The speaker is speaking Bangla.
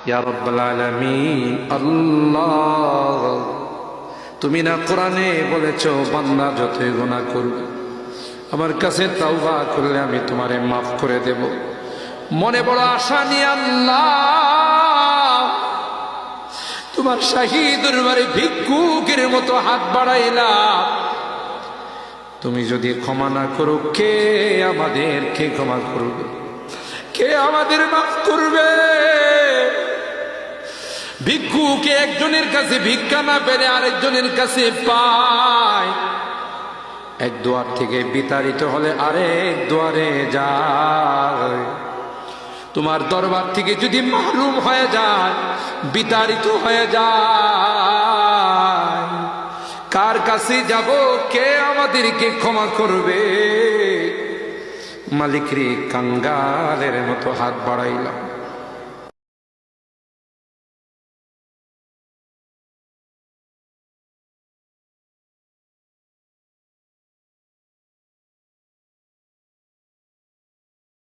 ইয়া রাব্বাল আলামিন। আল্লাহ, তুমি না কোরআনে বলেছো বান্দা যতই গুনাহ করবে আমার কাছে তাওবা করলে আমি তোমারে মাফ করে দেব। মনে বড় আশা নিয়ে আল্লাহ তোমার শাহী দরবারে ভিক্ষুকের মতো হাত বাড়াইলাম। তুমি যদি ক্ষমা না করো, কে আমাদেরকে ক্ষমা করবে? কে আমাদের মাফ করবে? ভিক্ষুকে একজনের কাছে ভিক্ষা না পেলে আরেকজনের কাছে পায়। এক দুয়ার থেকে বিতাড়িত হলে আরেক দুয়ারে যায়। তোমার দরবার থেকে যদি মাহরুম হয়ে যায়, বিতাড়িত হয়ে যায়, কার কাছে যাব? কে আমাদেরকে ক্ষমা করবে? মালিক রে, কাঙ্গালের মতো হাত বাড়াইলাম।